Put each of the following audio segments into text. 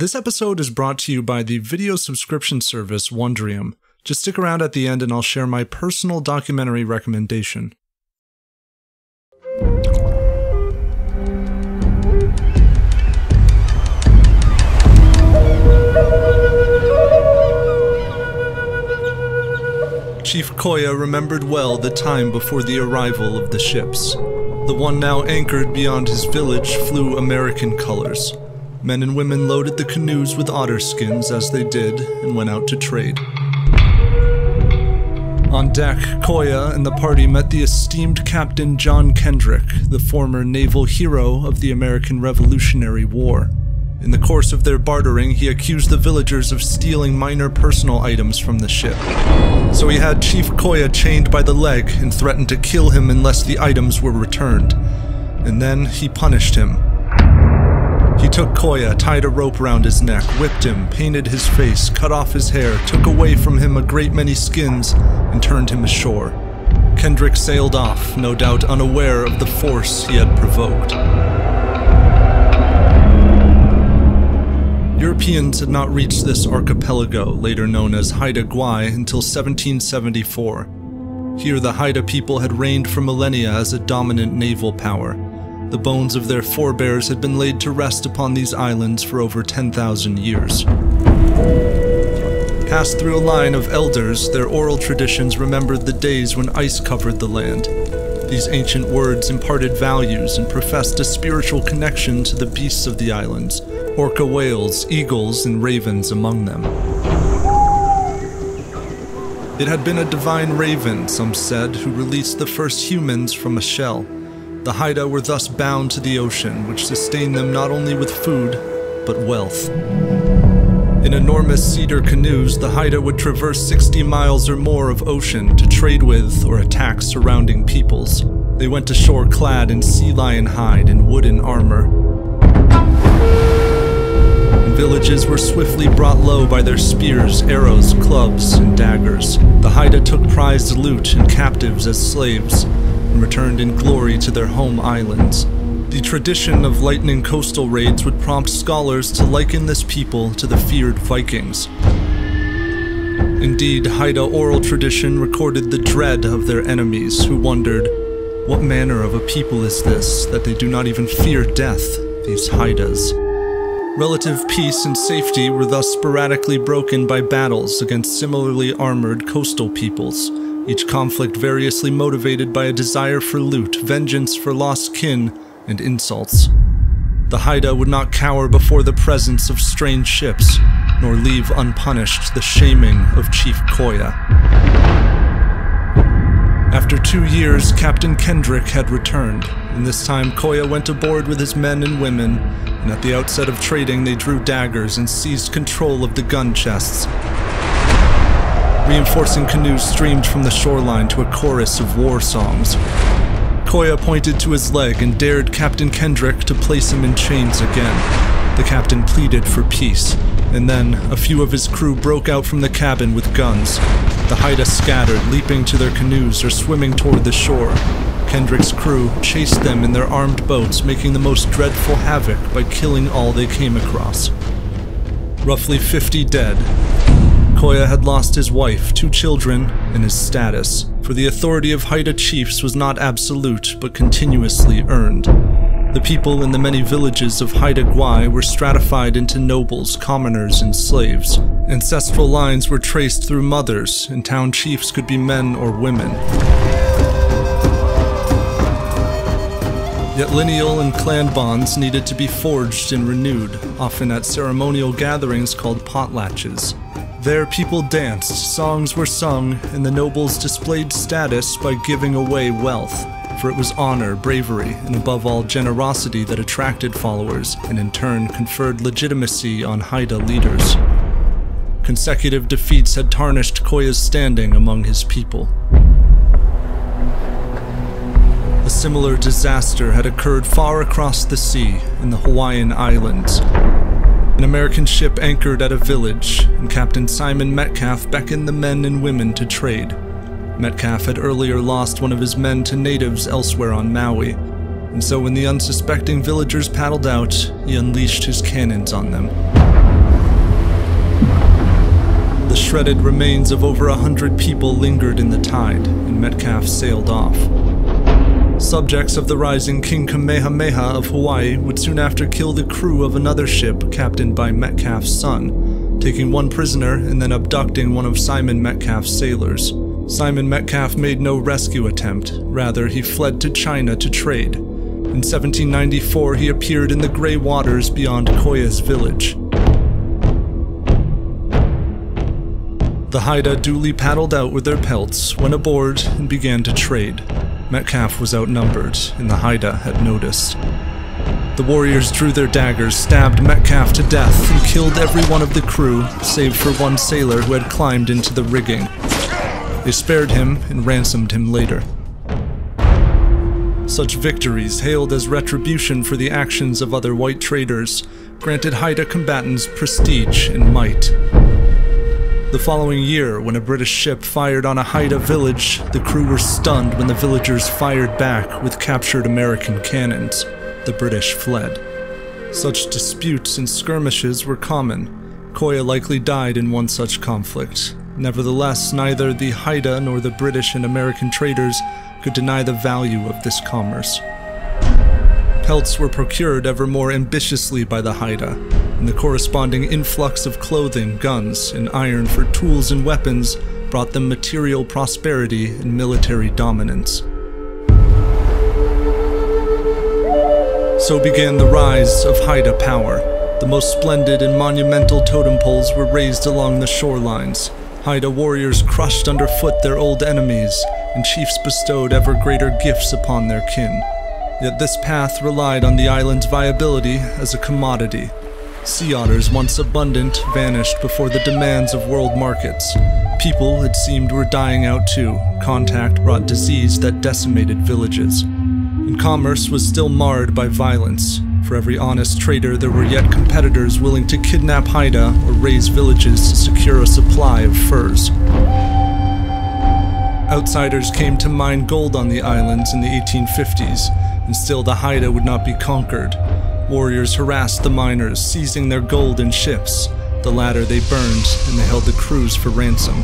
This episode is brought to you by the video subscription service Wondrium. Just stick around at the end and I'll share my personal documentary recommendation. Chief Koya remembered well the time before the arrival of the ships. The one now anchored beyond his village flew American colors. Men and women loaded the canoes with otter skins as they did and went out to trade. On deck, Koya and the party met the esteemed Captain John Kendrick, the former naval hero of the American Revolutionary War. In the course of their bartering, he accused the villagers of stealing minor personal items from the ship. So he had Chief Koya chained by the leg and threatened to kill him unless the items were returned. And then he punished him. He took Koya, tied a rope round his neck, whipped him, painted his face, cut off his hair, took away from him a great many skins, and turned him ashore. Kendrick sailed off, no doubt unaware of the force he had provoked. Europeans had not reached this archipelago, later known as Haida Gwaii, until 1774. Here the Haida people had reigned for millennia as a dominant naval power. The bones of their forebears had been laid to rest upon these islands for over 10,000 years. Passed through a line of elders, their oral traditions remembered the days when ice covered the land. These ancient words imparted values and professed a spiritual connection to the beasts of the islands, orca whales, eagles, and ravens among them. It had been a divine raven, some said, who released the first humans from a shell. The Haida were thus bound to the ocean, which sustained them not only with food, but wealth. In enormous cedar canoes, the Haida would traverse 60 miles or more of ocean to trade with or attack surrounding peoples. They went ashore clad in sea lion hide and wooden armor. And villages were swiftly brought low by their spears, arrows, clubs, and daggers. The Haida took prized loot and captives as slaves, and returned in glory to their home islands. The tradition of lightning coastal raids would prompt scholars to liken this people to the feared Vikings. Indeed, Haida oral tradition recorded the dread of their enemies, who wondered, what manner of a people is this, that they do not even fear death, these Haidas? Relative peace and safety were thus sporadically broken by battles against similarly armored coastal peoples, each conflict variously motivated by a desire for loot, vengeance for lost kin, and insults. The Haida would not cower before the presence of strange ships, nor leave unpunished the shaming of Chief Koya. After 2 years, Captain Kendrick had returned, and this time Koya went aboard with his men and women, and at the outset of trading they drew daggers and seized control of the gun chests. Reinforcing canoes streamed from the shoreline to a chorus of war songs. Koya pointed to his leg and dared Captain Kendrick to place him in chains again. The captain pleaded for peace, and then a few of his crew broke out from the cabin with guns. The Haida scattered, leaping to their canoes or swimming toward the shore. Kendrick's crew chased them in their armed boats, making the most dreadful havoc by killing all they came across. Roughly 50 dead. Koya had lost his wife, 2 children, and his status, for the authority of Haida chiefs was not absolute, but continuously earned. The people in the many villages of Haida Gwaii were stratified into nobles, commoners, and slaves. Ancestral lines were traced through mothers, and town chiefs could be men or women. Yet lineal and clan bonds needed to be forged and renewed, often at ceremonial gatherings called potlatches. There people danced, songs were sung, and the nobles displayed status by giving away wealth, for it was honor, bravery, and above all generosity that attracted followers, and in turn conferred legitimacy on Haida leaders. Consecutive defeats had tarnished Koya's standing among his people. A similar disaster had occurred far across the sea, in the Hawaiian Islands. An American ship anchored at a village, and Captain Simon Metcalf beckoned the men and women to trade. Metcalf had earlier lost one of his men to natives elsewhere on Maui, and so when the unsuspecting villagers paddled out, he unleashed his cannons on them. The shredded remains of over 100 people lingered in the tide, and Metcalf sailed off. Subjects of the rising King Kamehameha of Hawaii would soon after kill the crew of another ship captained by Metcalf's son, taking one prisoner and then abducting one of Simon Metcalf's sailors. Simon Metcalf made no rescue attempt, rather he fled to China to trade. In 1794 he appeared in the grey waters beyond Koya's village. The Haida duly paddled out with their pelts, went aboard, and began to trade. Metcalf was outnumbered, and the Haida had noticed. The warriors drew their daggers, stabbed Metcalf to death, and killed every one of the crew, save for one sailor who had climbed into the rigging. They spared him and ransomed him later. Such victories, hailed as retribution for the actions of other white traders, granted Haida combatants prestige and might. The following year, when a British ship fired on a Haida village, the crew were stunned when the villagers fired back with captured American cannons. The British fled. Such disputes and skirmishes were common. Koya likely died in one such conflict. Nevertheless, neither the Haida nor the British and American traders could deny the value of this commerce. Pelts were procured ever more ambitiously by the Haida, and the corresponding influx of clothing, guns, and iron for tools and weapons brought them material prosperity and military dominance. So began the rise of Haida power. The most splendid and monumental totem poles were raised along the shorelines. Haida warriors crushed underfoot their old enemies, and chiefs bestowed ever greater gifts upon their kin. Yet this path relied on the island's viability as a commodity. Sea otters, once abundant, vanished before the demands of world markets. People, it seemed, were dying out too. Contact brought disease that decimated villages. And commerce was still marred by violence. For every honest trader, there were yet competitors willing to kidnap Haida or raise villages to secure a supply of furs. Outsiders came to mine gold on the islands in the 1850s, and still the Haida would not be conquered. Warriors harassed the miners, seizing their gold and ships. The latter they burned, and they held the crews for ransom.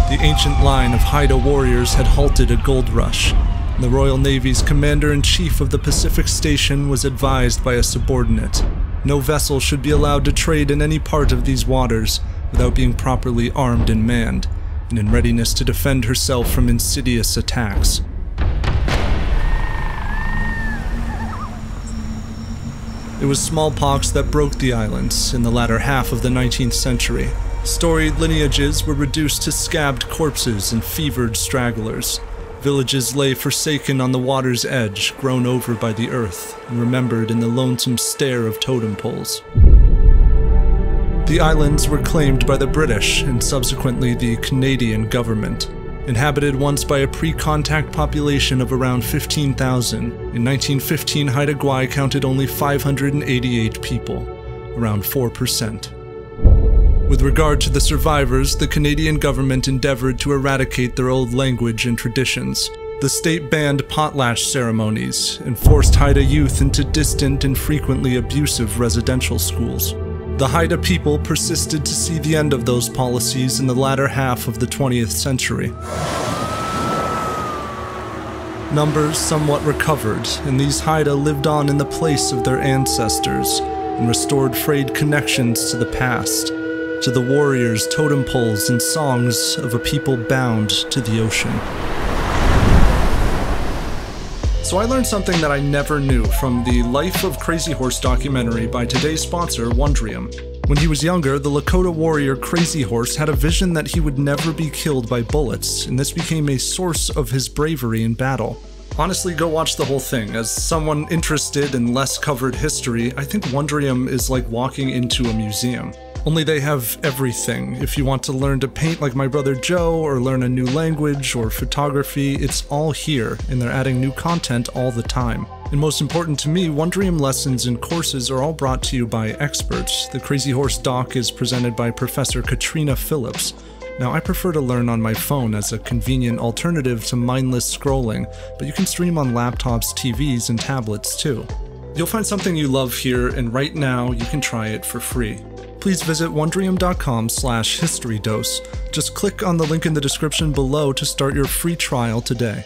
The ancient line of Haida warriors had halted a gold rush. The Royal Navy's commander-in-chief of the Pacific Station was advised by a subordinate. No vessel should be allowed to trade in any part of these waters without being properly armed and manned, and in readiness to defend herself from insidious attacks. It was smallpox that broke the islands in the latter half of the 19th century. Storied lineages were reduced to scabbed corpses and fevered stragglers. Villages lay forsaken on the water's edge, grown over by the earth, and remembered in the lonesome stare of totem poles. The islands were claimed by the British and subsequently the Canadian government. Inhabited once by a pre-contact population of around 15,000, in 1915 Haida Gwaii counted only 588 people, around 4%. With regard to the survivors, the Canadian government endeavored to eradicate their old language and traditions. The state banned potlatch ceremonies and forced Haida youth into distant and frequently abusive residential schools. The Haida people persisted to see the end of those policies in the latter half of the 20th century. Numbers somewhat recovered, and these Haida lived on in the place of their ancestors and restored frayed connections to the past, to the warriors, totem poles, and songs of a people bound to the ocean. So I learned something that I never knew from the Life of Crazy Horse documentary by today's sponsor, Wondrium. When he was younger, the Lakota warrior Crazy Horse had a vision that he would never be killed by bullets, and this became a source of his bravery in battle. Honestly, go watch the whole thing. As someone interested in less covered history, I think Wondrium is like walking into a museum. Only they have everything. If you want to learn to paint like my brother Joe, or learn a new language, or photography, it's all here, and they're adding new content all the time. And most important to me, Wondrium lessons and courses are all brought to you by experts. The Crazy Horse doc is presented by Professor Katrina Phillips. Now, I prefer to learn on my phone as a convenient alternative to mindless scrolling, but you can stream on laptops, TVs, and tablets too. You'll find something you love here, and right now you can try it for free. please visit wondrium.com/historydose. Just click on the link in the description below to start your free trial today.